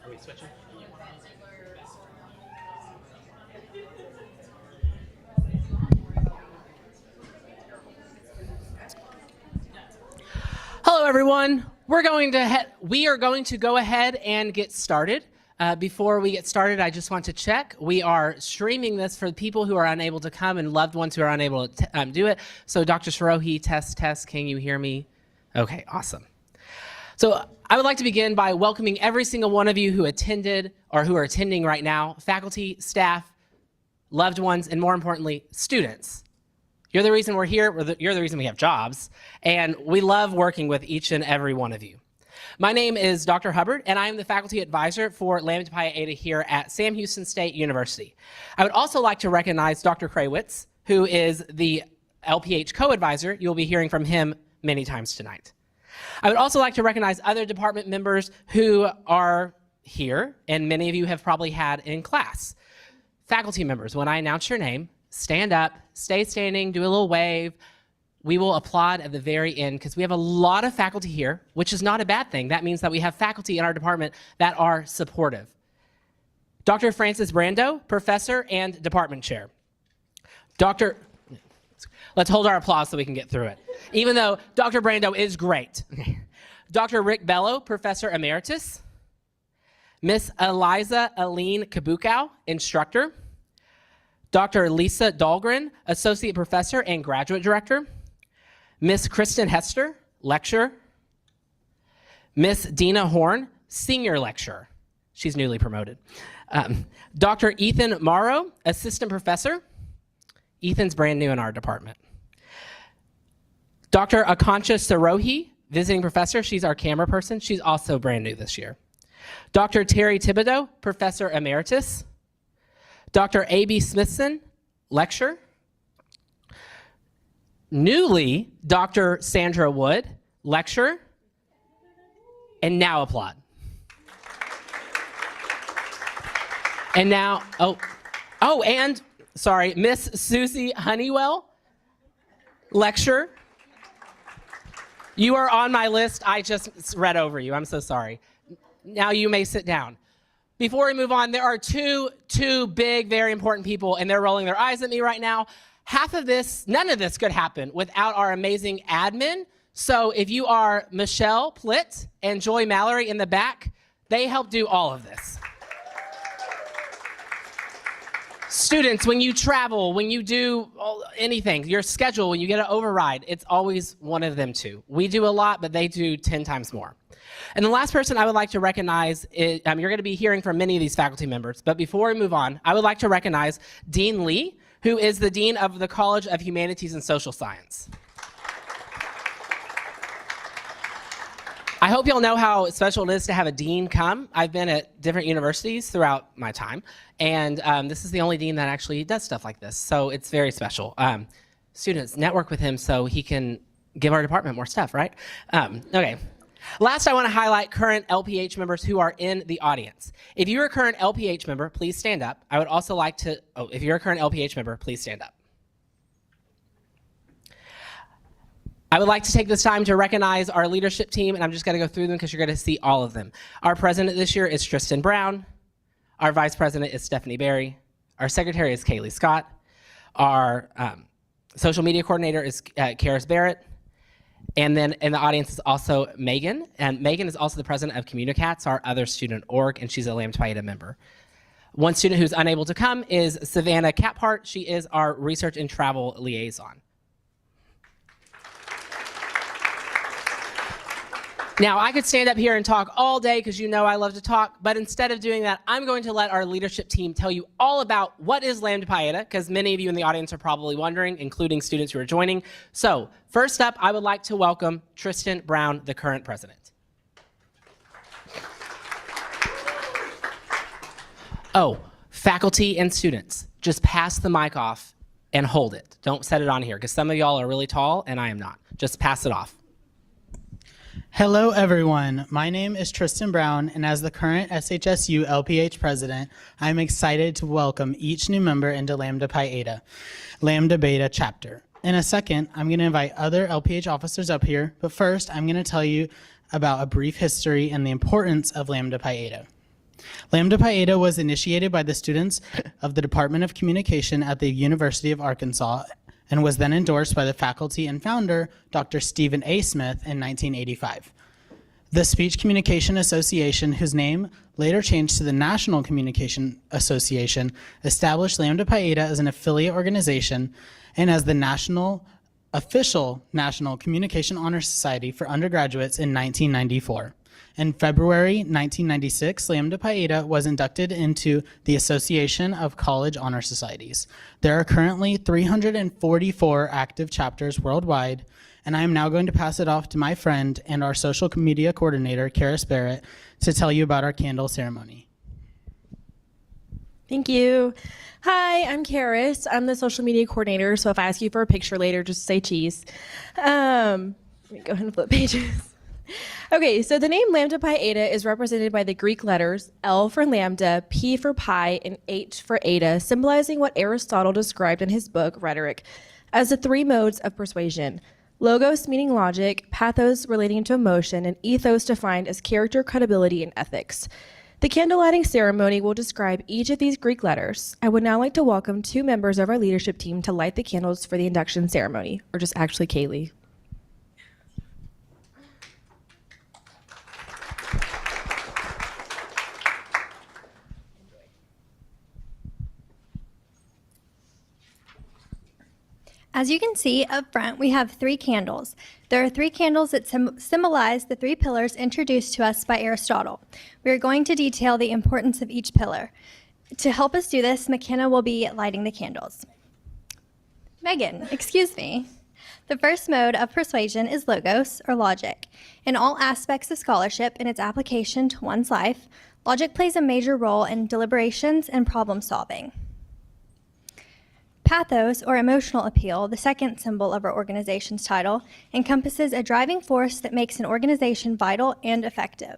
Are we switching? Hello, everyone. We are going to go ahead and get started. Before we get started, I just want to check. We are streaming this for people who are unable to come and loved ones who are unable to do it. So Dr. Sharohi, test, can you hear me? Okay, awesome. So I would like to begin by welcoming every single one of you who attended or who are attending right now, faculty, staff, loved ones, and more importantly, students. You're the reason we're here, you're the reason we have jobs, and we love working with each and every one of you. My name is Dr. Hubbard, and I am the faculty advisor for Lambda Pi Eta here at Sam Houston State University. I would also like to recognize Dr. Kraywitz, who is the LPH co-advisor. You'll be hearing from him many times tonight. I would also like to recognize other department members who are here, and many of you have probably had in class. Faculty members, when I announce your name, stand up, stay standing, do a little wave. We will applaud at the very end because we have a lot of faculty here, which is not a bad thing. That means that we have faculty in our department that are supportive. Dr. Francis Brando, professor and department chair. Let's hold our applause so we can get through it, even though Dr. Brando is great. Dr. Rick Bello, professor emeritus. Miss Eliza Aline Kabukow, instructor. Dr. Lisa Dahlgren, associate professor and graduate director. Miss Kristen Hester, lecturer. Miss Dina Horn, senior lecturer. She's newly promoted. Dr. Ethan Morrow, assistant professor. Ethan's brand new in our department. Dr. Akansha Sarohi, visiting professor. She's our camera person. She's also brand new this year. Dr. Terry Thibodeau, professor emeritus. Dr. A.B. Smithson, lecturer. Newly, Dr. Sandra Wood, lecturer. And now applaud. And now, and Miss Susie Honeywell, lecturer. You are on my list. I just read over you. I'm so sorry. Now you may sit down. Before we move on, there are two big, very important people, and they're rolling their eyes at me right now. None of this could happen without our amazing admin. So if you are Michelle Plitt and Joy Mallory in the back, they help do all of this. Students, when you travel, when you do anything, your schedule, when you get an override, it's always one of them two. We do a lot, but they do 10 times more. And the last person I would like to recognize is, you're going to be hearing from many of these faculty members, but before we move on, I would like to recognize Dean Lee, who is the Dean of the College of Humanities and Social Science. I hope y'all know how special it is to have a dean come. I've been at different universities throughout my time, and this is the only dean that actually does stuff like this, so it's very special. Students, network with him so he can give our department more stuff, right? Okay. Last, I want to highlight current LPH members who are in the audience. If you're a current LPH member, please stand up. I would also like to, if you're a current LPH member, please stand up. I would like to take this time to recognize our leadership team, and I'm just going to go through them because you're going to see all of them. Our president this year is Tristan Brown. Our vice president is Stephanie Berry. Our secretary is Kaylee Scott. Our social media coordinator is Karis Barrett. And then in the audience is also Megan, and Megan is also the president of Communicats, our other student org, and she's a Lambda Pi Eta member. One student who's unable to come is Savannah Caphart. She is our research and travel liaison. Now, I could stand up here and talk all day because you know I love to talk, but instead of doing that, I'm going to let our leadership team tell you all about what is Lambda Pi Eta, because many of you in the audience are probably wondering, including students who are joining. So first up, I would like to welcome Tristan Brown, the current president. Oh, faculty and students, just pass the mic off and hold it. Don't set it on here, because some of y'all are really tall and I am not. Just pass it off. Hello, everyone. My name is Tristan Brown, and as the current SHSU LPH president, I'm excited to welcome each new member into Lambda Pi Eta, Lambda Beta chapter. In a second, I'm going to invite other LPH officers up here, but first, I'm going to tell you about a brief history and the importance of Lambda Pi Eta. Lambda Pi Eta was initiated by the students of the Department of Communication at the University of Arkansas and was then endorsed by the faculty and founder, Dr. Stephen A. Smith, in 1985. The Speech Communication Association, whose name later changed to the National Communication Association, established Lambda Pi Eta as an affiliate organization and as the official National Communication Honor Society for undergraduates in 1994. In February 1996, Lambda Pi Eta was inducted into the Association of College Honor Societies. There are currently 344 active chapters worldwide, and I am now going to pass it off to my friend and our social media coordinator, Karis Barrett, to tell you about our candle ceremony. Thank you. Hi, I'm Karis. I'm the social media coordinator, so if I ask you for a picture later, just say cheese. Let me go ahead and flip pages. Okay, so the name Lambda Pi Eta is represented by the Greek letters L for lambda, P for pi, and H for eta, symbolizing what Aristotle described in his book, Rhetoric, as the three modes of persuasion. Logos meaning logic, pathos relating to emotion, and ethos defined as character, credibility, and ethics. The candle lighting ceremony will describe each of these Greek letters. I would now like to welcome two members of our leadership team to light the candles for the induction ceremony, or just actually Kaylee. As you can see up front, we have 3 candles. There are 3 candles that symbolize the 3 pillars introduced to us by Aristotle. We are going to detail the importance of each pillar. To help us do this, McKenna will be lighting the candles. Megan, excuse me. The first mode of persuasion is logos, or logic. In all aspects of scholarship and its application to one's life, logic plays a major role in deliberations and problem solving. Pathos, or emotional appeal, the second symbol of our organization's title, encompasses a driving force that makes an organization vital and effective.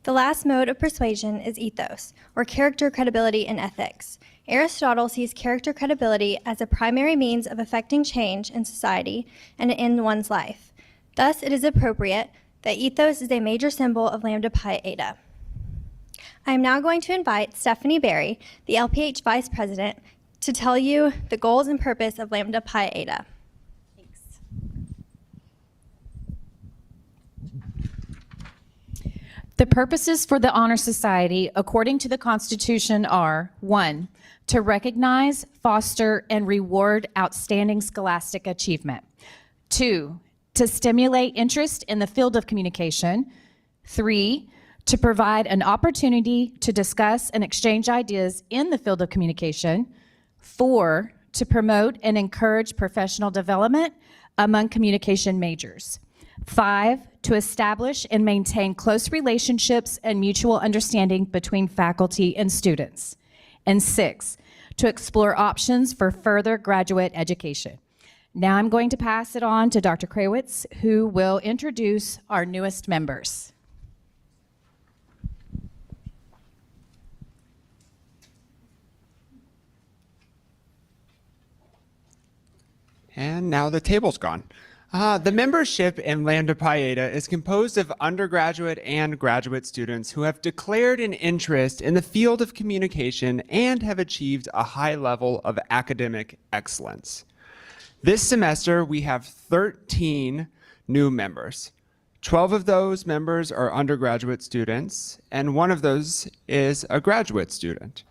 The last mode of persuasion is ethos, or character, credibility, and ethics. Aristotle sees character credibility as a primary means of effecting change in society and in one's life. Thus, it is appropriate that ethos is a major symbol of Lambda Pi Eta. I am now going to invite Stephanie Berry, the LPH Vice President, to tell you the goals and purpose of Lambda Pi Eta. Thanks. The purposes for the Honor Society, according to the Constitution, are 1, to recognize, foster, and reward outstanding scholastic achievement. 2, to stimulate interest in the field of communication. 3, to provide an opportunity to discuss and exchange ideas in the field of communication. 4, to promote and encourage professional development among communication majors. 5, to establish and maintain close relationships and mutual understanding between faculty and students. And 6, to explore options for further graduate education. Now I'm going to pass it on to Dr. Krawitz, who will introduce our newest members. And now the table's gone. The membership in Lambda Pi Eta is composed of undergraduate and graduate students who have declared an interest in the field of communication and have achieved a high level of academic excellence. This semester, we have 13 new members. 12 of those members are undergraduate students, and 1 of those is a graduate student.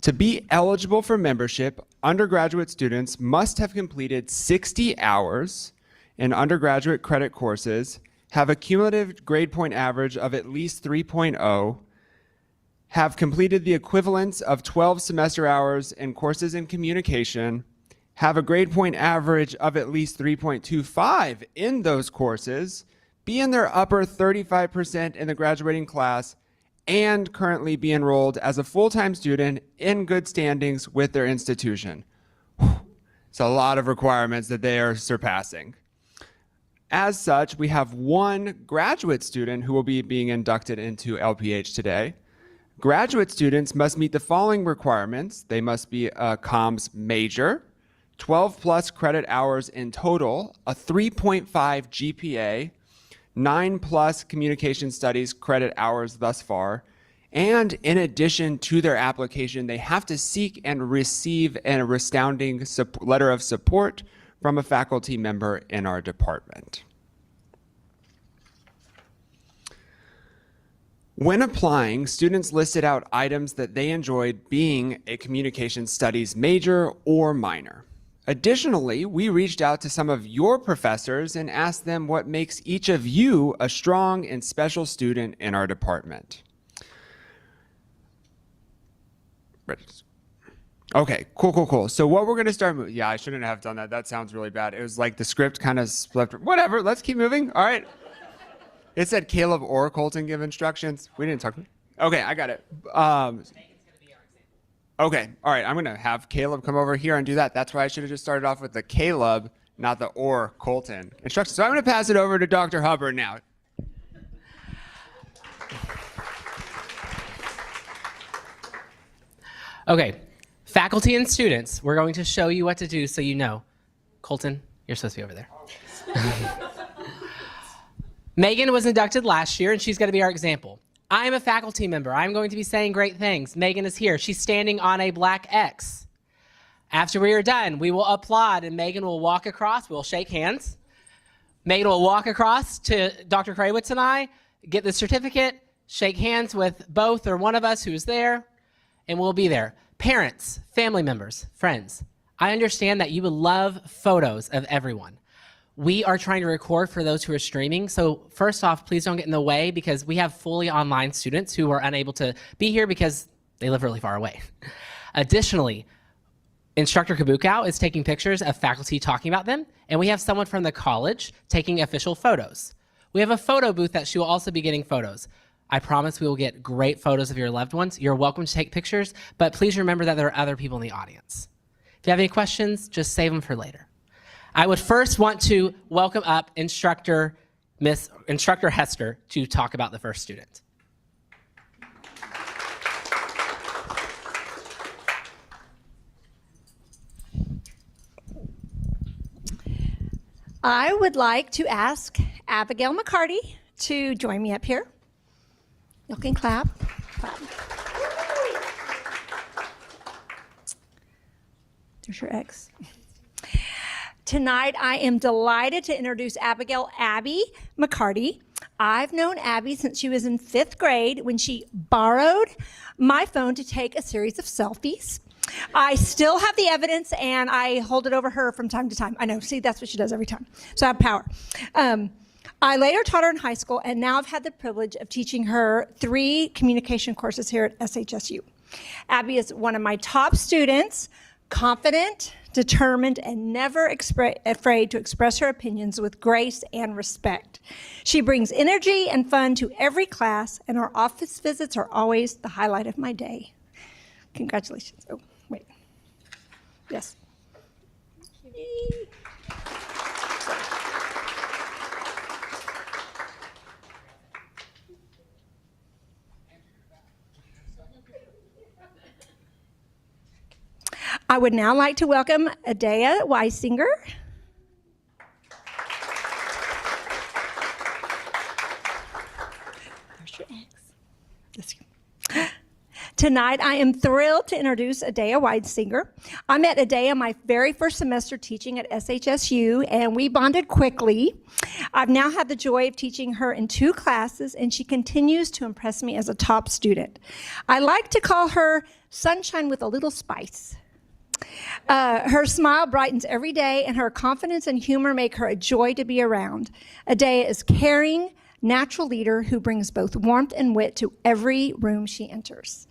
To be eligible for membership, undergraduate students must have completed 60 hours in undergraduate credit courses, have a cumulative grade point average of at least 3.0, have completed the equivalence of 12 semester hours in courses in communication, have a grade point average of at least 3.25 in those courses, be in their upper 35% in the graduating class, and currently be enrolled as a full-time student in good standings with their institution. It's a lot of requirements that they are surpassing. As such, we have 1 graduate student who will be being inducted into LPH today. Graduate students must meet the following requirements. They must be a comms major, 12 plus credit hours in total, a 3.5 GPA, 9+ communication studies credit hours thus far. And in addition to their application, they have to seek and receive a resounding letter of support from a faculty member in our department. When applying, students listed out items that they enjoyed being a communication studies major or minor. Additionally, we reached out to some of your professors and asked them what makes each of you a strong and special student in our department. Okay, cool. So what we're gonna start moving, yeah, I shouldn't have done that. That sounds really bad. It was like the script kind of split. Whatever, let's keep moving. All right. It said Caleb or Colton give instructions. We didn't talk. Okay, I got it. Okay, all right, I'm gonna have Caleb come over here and do that. That's why I should have just started off with the Caleb, not the or Colton instructions. So I'm gonna pass it over to Dr. Hubbard now. Okay, faculty and students, we're going to show you what to do so you know. Colton, you're supposed to be over there. Megan was inducted last year, and she's going to be our example. I am a faculty member. I'm going to be saying great things. Megan is here. She's standing on a black X. After we are done, we will applaud, and Megan will walk across. We'll shake hands. Megan will walk across to Dr. Krawitz and I, get the certificate, shake hands with both or one of us who's there, and we'll be there. Parents, family members, friends, I understand that you would love photos of everyone. We are trying to record for those who are streaming. So first off, please don't get in the way because we have fully online students who are unable to be here because they live really far away. Additionally, Instructor Kabukau is taking pictures of faculty talking about them, and we have someone from the college taking official photos. We have a photo booth that she will also be getting photos. I promise we will get great photos of your loved ones. You're welcome to take pictures, but please remember that there are other people in the audience. If you have any questions, just save them for later. I would first want to welcome up Instructor Hester to talk about the first student. I would like to ask Abigail McCarty to join me up here. You can clap. There's your X. Tonight, I am delighted to introduce Abigail Abby McCarty. I've known Abby since she was in 5th grade when she borrowed my phone to take a series of selfies. I still have the evidence, and I hold it over her from time to time. I know, see, that's what she does every time. So I have power. I later taught her in high school, and now I've had the privilege of teaching her 3 communication courses here at SHSU. Abby is one of my top students, confident, determined, and never afraid to express her opinions with grace and respect. She brings energy and fun to every class, and her office visits are always the highlight of my day. Congratulations. Oh, wait. Yes. I would now like to welcome Adea Weisinger. There's your X. Tonight, I am thrilled to introduce Adea Weisinger. I met Adea my very first semester teaching at SHSU, and we bonded quickly. I've now had the joy of teaching her in 2 classes, and she continues to impress me as a top student. I like to call her sunshine with a little spice. Her smile brightens every day, and her confidence and humor make her a joy to be around. Adea is caring, natural leader who brings both warmth and wit to every room she enters.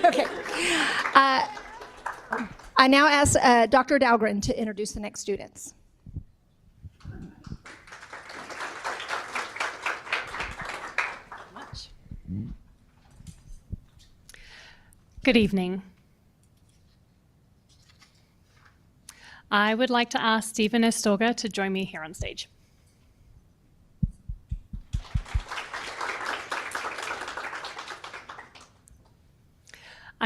Okay. I now ask Dr. Dahlgren to introduce the next students. Good evening. I would like to ask Stephen Estoga to join me here on stage.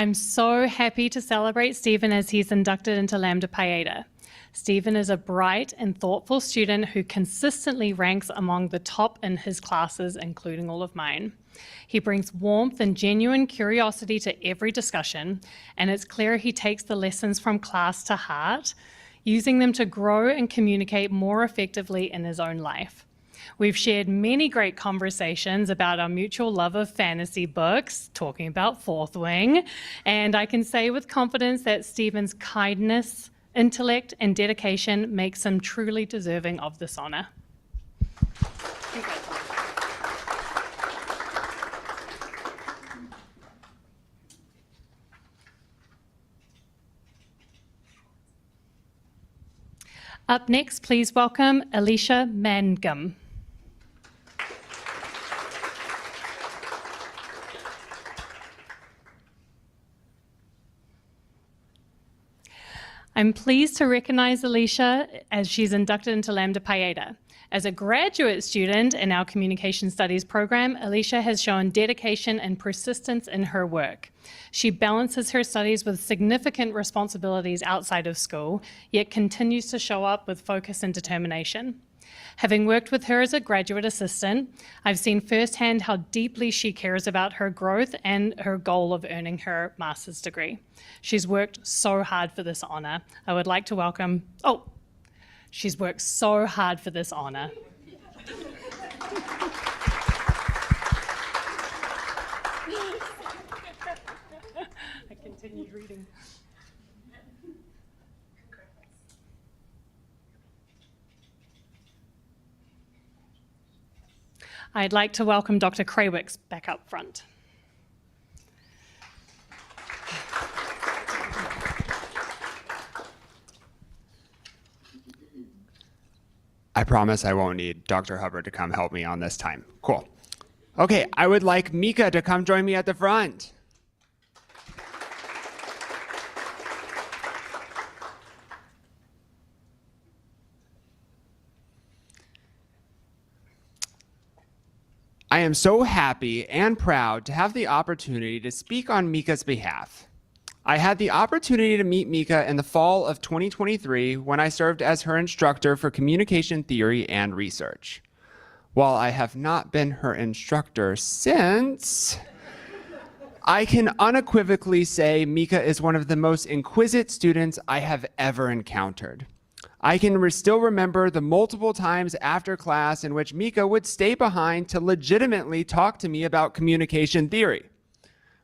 I'm so happy to celebrate Stephen as he's inducted into Lambda Pi Eta. Stephen is a bright and thoughtful student who consistently ranks among the top in his classes, including all of mine. He brings warmth and genuine curiosity to every discussion, and it's clear he takes the lessons from class to heart, using them to grow and communicate more effectively in his own life. We've shared many great conversations about our mutual love of fantasy books, talking about Fourth Wing, and I can say with confidence that Stephen's kindness, intellect, and dedication makes him truly deserving of this honor. Up next, please welcome Alicia Mangum. I'm pleased to recognize Alicia as she's inducted into Lambda Pi Eta. As a graduate student in our Communication Studies program, Alicia has shown dedication and persistence in her work. She balances her studies with significant responsibilities outside of school, yet continues to show up with focus and determination. Having worked with her as a graduate assistant, I've seen firsthand how deeply she cares about her growth and her goal of earning her master's degree. She's worked so hard for this honor. I would like to welcome, she's worked so hard for this honor. I continued reading. I'd like to welcome Dr. Kraywicks back up front. I promise I won't need Dr. Hubbard to come help me on this time. Cool. Okay, I would like Mika to come join me at the front. I am so happy and proud to have the opportunity to speak on Mika's behalf. I had the opportunity to meet Mika in the fall of 2023 when I served as her instructor for communication theory and research. While I have not been her instructor since, I can unequivocally say Mika is one of the most inquisitive students I have ever encountered. I can still remember the multiple times after class in which Mika would stay behind to legitimately talk to me about communication theory.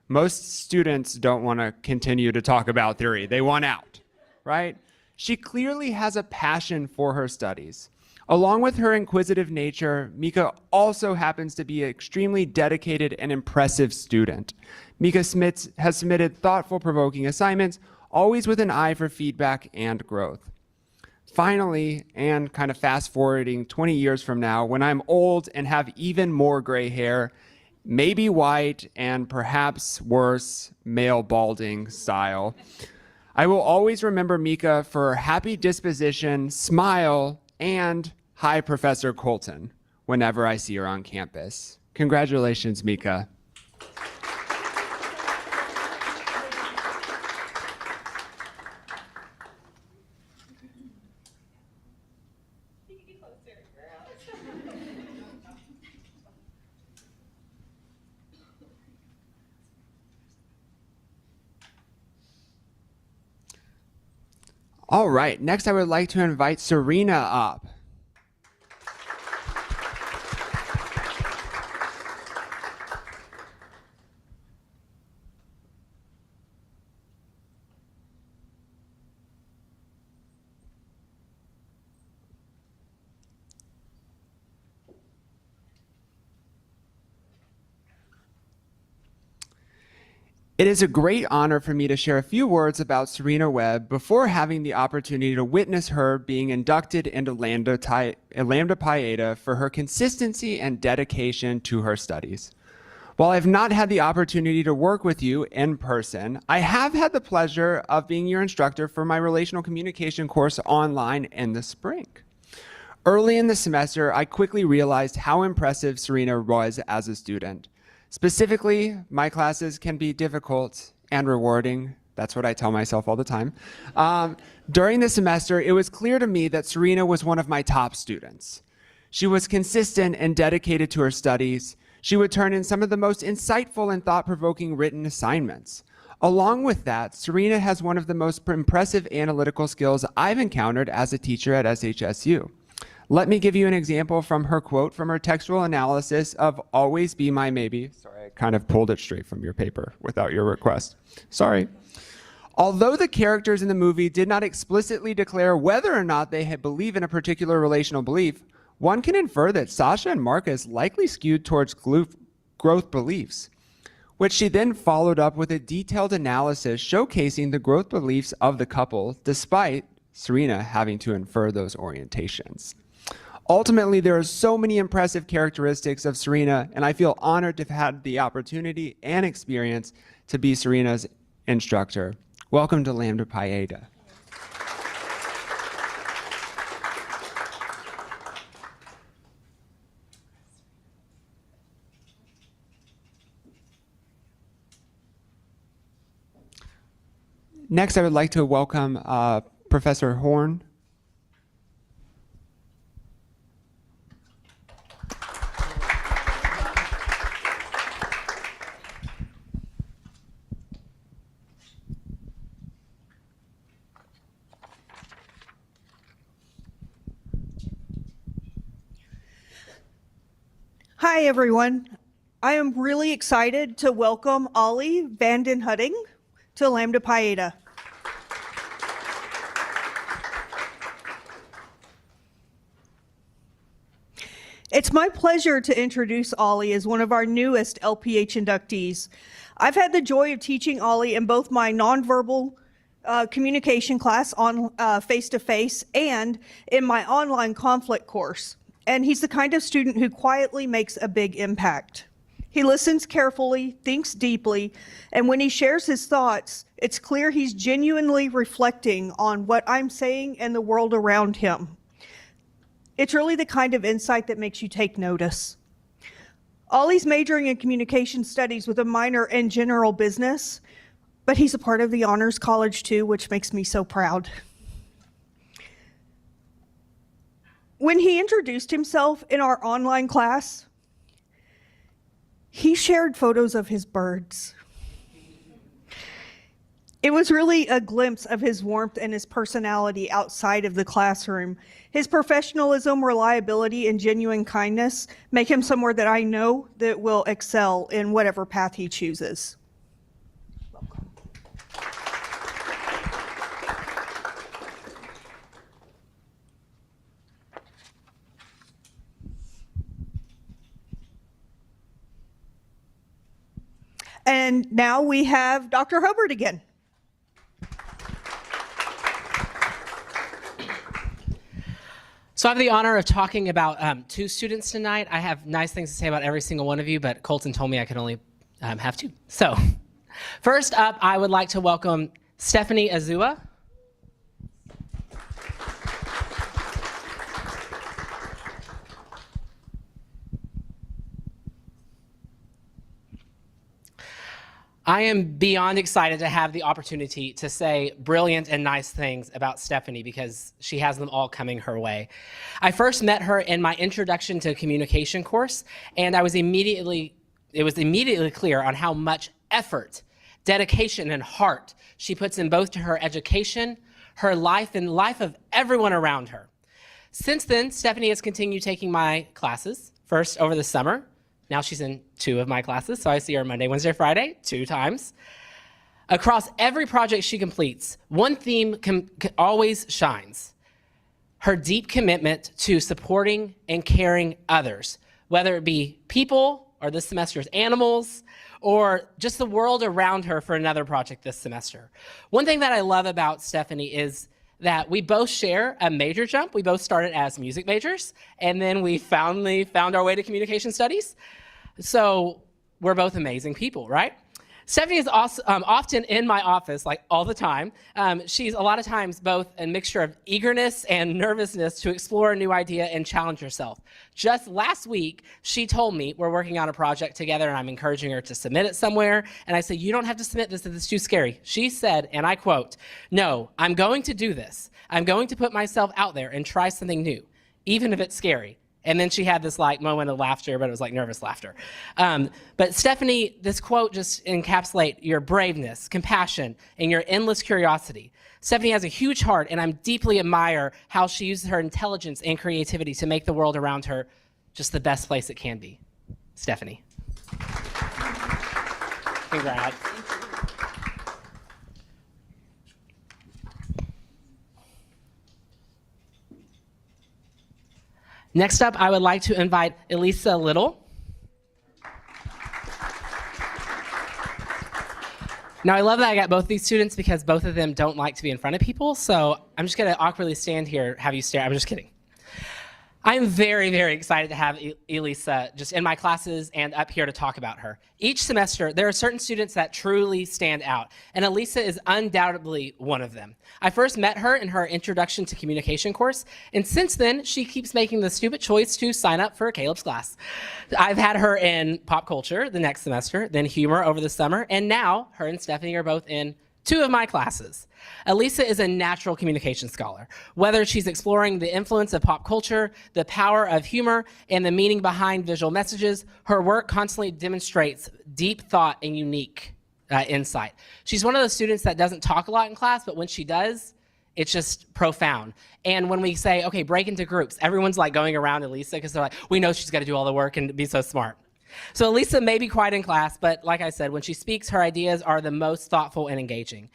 Most students don't want to continue to talk about theory. They want out, right? She clearly has a passion for her studies. Along with her inquisitive nature, Mika also happens to be an extremely dedicated and impressive student. Mika has submitted thoughtful, provoking assignments, always with an eye for feedback and growth. Finally, and kind of fast forwarding 20 years from now, when I'm old and have even more gray hair, maybe white, and perhaps worse, male balding style, I will always remember Mika for her happy disposition, smile, and hi, Professor Colton, whenever I see her on campus. Congratulations, Mika. All right, next I would like to invite Serena up. It is a great honor for me to share a few words about Serena Webb before having the opportunity to witness her being inducted into Lambda Pi Eta for her consistency and dedication to her studies. While I've not had the opportunity to work with you in person, I have had the pleasure of being your instructor for my relational communication course online in the spring. Early in the semester, I quickly realized how impressive Serena was as a student. Specifically, my classes can be difficult and rewarding. That's what I tell myself all the time. During the semester, it was clear to me that Serena was one of my top students. She was consistent and dedicated to her studies. She would turn in some of the most insightful and thought-provoking written assignments. Along with that, Serena has one of the most impressive analytical skills I've encountered as a teacher at SHSU. Let me give you an example from her quote from her textual analysis of Always Be My Maybe. Sorry, I kind of pulled it straight from your paper without your request. Sorry. Although the characters in the movie did not explicitly declare whether or not they believe in a particular relational belief, one can infer that Sasha and Marcus likely skewed towards growth beliefs, which she then followed up with a detailed analysis showcasing the growth beliefs of the couple, despite Serena having to infer those orientations. Ultimately, there are so many impressive characteristics of Serena, and I feel honored to have had the opportunity and experience to be Serena's instructor. Welcome to Lambda Pi Eta. Next, I would like to welcome Professor Horn. Hi, everyone. I am really excited to welcome Ollie Vanden Hudding to Lambda Pi Eta. It's my pleasure to introduce Ollie as one of our newest LPH inductees. I've had the joy of teaching Ollie in both my nonverbal communication class on face-to-face and in my online conflict course. And he's the kind of student who quietly makes a big impact. He listens carefully, thinks deeply, and when he shares his thoughts, it's clear he's genuinely reflecting on what I'm saying and the world around him. It's really the kind of insight that makes you take notice. Ollie's majoring in communication studies with a minor in general business, but he's a part of the honors college too, which makes me so proud. When he introduced himself in our online class, he shared photos of his birds. It was really a glimpse of his warmth and his personality outside of the classroom. His professionalism, reliability, and genuine kindness make him someone that I know that will excel in whatever path he chooses. Welcome. And now we have Dr. Hubbard again. So I have the honor of talking about two students tonight. I have nice things to say about every single one of you, but Colton told me I could only have two. So first up, I would like to welcome Stephanie Azua. I am beyond excited to have the opportunity to say brilliant and nice things about Stephanie because she has them all coming her way. I first met her in my Introduction to Communication course, and it was immediately clear on how much effort, dedication, and heart she puts in both to her education, her life, and life of everyone around her. Since then, Stephanie has continued taking my classes, first over the summer. Now she's in 2 of my classes, so I see her Monday, Wednesday, Friday, 2 times. Across every project she completes, one theme always shines: her deep commitment to supporting and caring others, whether it be people or this semester's animals, or just the world around her for another project this semester. One thing that I love about Stephanie is that we both share a major jump. We both started as music majors, and then we found our way to communication studies. So we're both amazing people, right? Stephanie is also often in my office, like all the time. She's a lot of times both a mixture of eagerness and nervousness to explore a new idea and challenge herself. Just last week, she told me we're working on a project together and I'm encouraging her to submit it somewhere. And I said, you don't have to submit this if it's too scary. She said, and I quote, "No, I'm going to do this. I'm going to put myself out there and try something new, even if it's scary." And then she had this like moment of laughter, but it was like nervous laughter. But Stephanie, this quote just encapsulates your braveness, compassion, and your endless curiosity. Stephanie has a huge heart, and I deeply admire how she uses her intelligence and creativity to make the world around her just the best place it can be. Stephanie. Congrats. Next up, I would like to invite Elisa Little. Now, I love that I got both these students because both of them don't like to be in front of people, so I'm just gonna awkwardly stand here, have you stare. I'm just kidding. I'm very, very excited to have Elisa just in my classes and up here to talk about her. Each semester, there are certain students that truly stand out, and Elisa is undoubtedly one of them. I first met her in her Introduction to Communication course, and since then, she keeps making the stupid choice to sign up for Caleb's class. I've had her in pop culture the next semester, then humor over the summer, and now her and Stephanie are both in 2 of my classes. Elisa is a natural communication scholar. Whether she's exploring the influence of pop culture, the power of humor, and the meaning behind visual messages, her work constantly demonstrates deep thought and unique insight. She's one of those students that doesn't talk a lot in class, but when she does, it's just profound. And when we say, okay, break into groups, everyone's like going around Elisa because they're like, we know she's got to do all the work and be so smart. So Elisa may be quiet in class, but like I said, when she speaks, her ideas are the most thoughtful and engaging.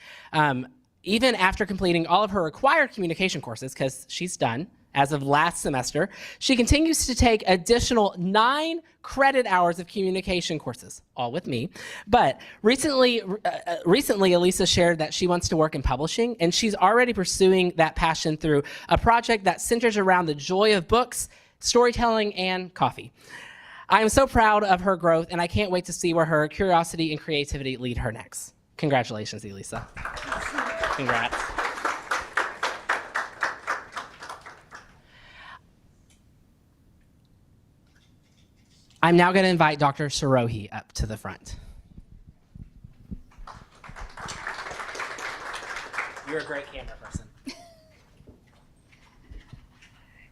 Even after completing all of her required communication courses, because she's done as of last semester, she continues to take additional 9 credit hours of communication courses, all with me. But recently, Elisa shared that she wants to work in publishing, and she's already pursuing that passion through a project that centers around the joy of books, storytelling, and coffee. I am so proud of her growth, and I can't wait to see where her curiosity and creativity lead her next. Congratulations, Elisa. Congrats. I'm now going to invite Dr. Sarohi up to the front. You're a great camera person.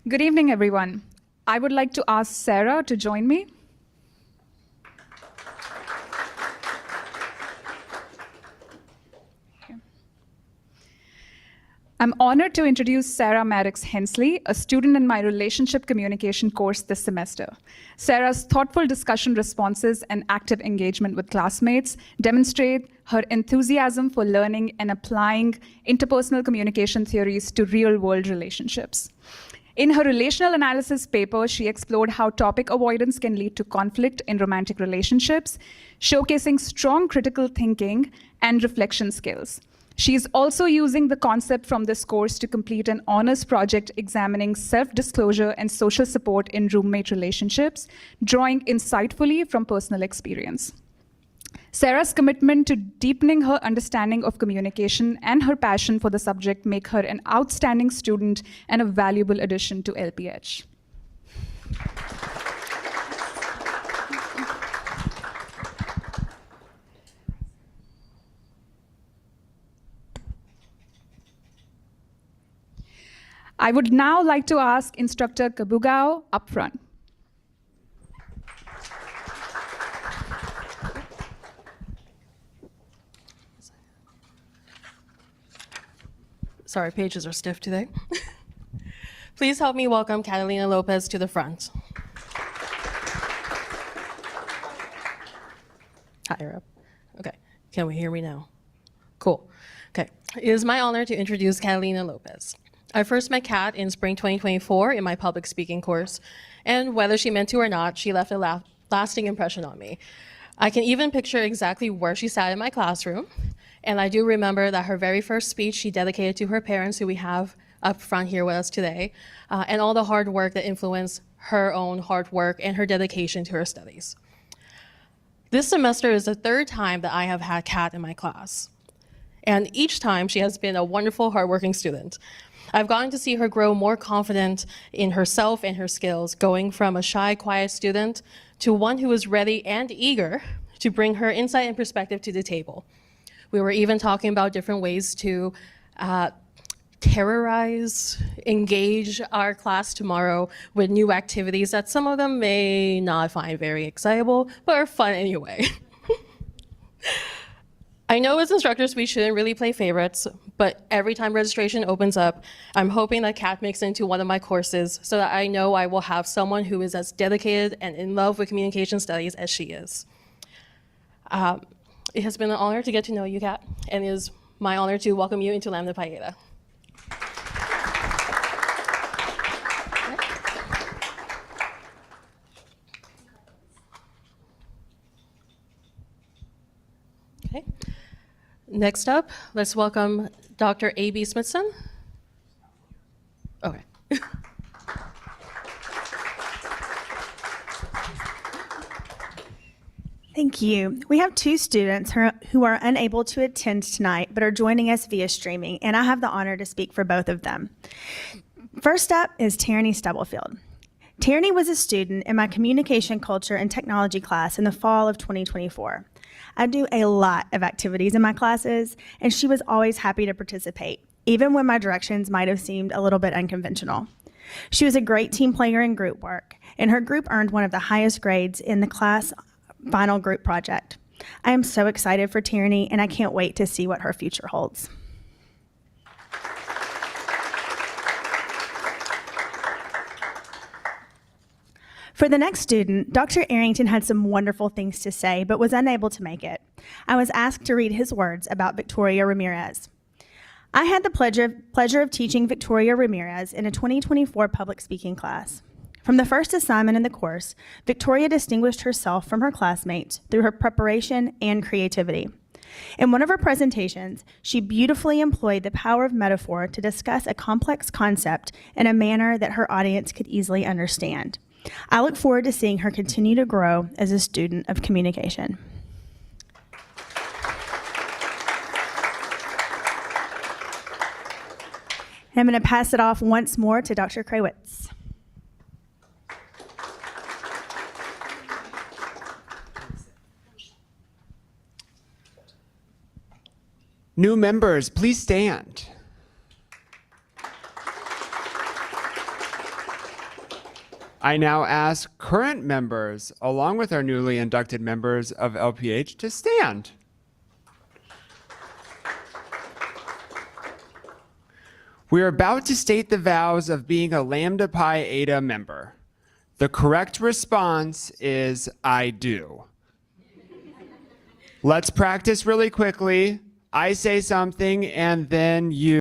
Good evening, everyone. I would like to ask Sarah to join me. I'm honored to introduce Sarah Maddox Hensley, a student in my relationship communication course this semester. Sarah's thoughtful discussion responses and active engagement with classmates demonstrate her enthusiasm for learning and applying interpersonal communication theories to real-world relationships. In her relational analysis paper, she explored how topic avoidance can lead to conflict in romantic relationships, showcasing strong critical thinking and reflection skills. She is also using the concept from this course to complete an honors project examining self-disclosure and social support in roommate relationships, drawing insightfully from personal experience. Sarah's commitment to deepening her understanding of communication and her passion for the subject make her an outstanding student and a valuable addition to LPH. I would now like to ask Instructor Kabugao up front. Sorry, pages are stiff today. Please help me welcome Catalina Lopez to the front. Higher up. Okay, can we hear me now? Cool. Okay, it is my honor to introduce Catalina Lopez. I first met Kat in spring 2024 in my public speaking course, and whether she meant to or not, she left a lasting impression on me. I can even picture exactly where she sat in my classroom, and I do remember that her very first speech she dedicated to her parents, who we have up front here with us today, and all the hard work that influenced her own hard work and her dedication to her studies. This semester is the third time that I have had Kat in my class. And each time she has been a wonderful, hardworking student. I've gotten to see her grow more confident in herself and her skills, going from a shy, quiet student to one who is ready and eager to bring her insight and perspective to the table. We were even talking about different ways to terrorize, engage our class tomorrow with new activities that some of them may not find very excitable, but are fun anyway. I know as instructors we shouldn't really play favorites, but every time registration opens up, I'm hoping that Kat makes it into one of my courses so that I know I will have someone who is as dedicated and in love with communication studies as she is. It has been an honor to get to know you, Kat, and it is my honor to welcome you into Lambda Pi Eta. Okay. Next up, let's welcome Dr. A.B. Smithson. Okay. Thank you. We have two students who are unable to attend tonight but are joining us via streaming, and I have the honor to speak for both of them. First up is Tierney Stubblefield. Tierney was a student in my communication culture and technology class in the fall of 2024. I do a lot of activities in my classes, and she was always happy to participate, even when my directions might have seemed a little bit unconventional. She was a great team player in group work, and her group earned one of the highest grades in the class final group project. I am so excited for Tierney, and I can't wait to see what her future holds. For the next student, Dr. Arrington had some wonderful things to say, but was unable to make it. I was asked to read his words about Victoria Ramirez. I had the pleasure of teaching Victoria Ramirez in a 2024 public speaking class. From the first assignment in the course, Victoria distinguished herself from her classmates through her preparation and creativity. In one of her presentations, she beautifully employed the power of metaphor to discuss a complex concept in a manner that her audience could easily understand. I look forward to seeing her continue to grow as a student of communication. And I'm going to pass it off once more to Dr. Krawitz. New members, please stand. I now ask current members, along with our newly inducted members of LPH, to stand. We are about to state the vows of being a Lambda Pi Eta member. The correct response is, I do. Let's practice really quickly. I say something, and then you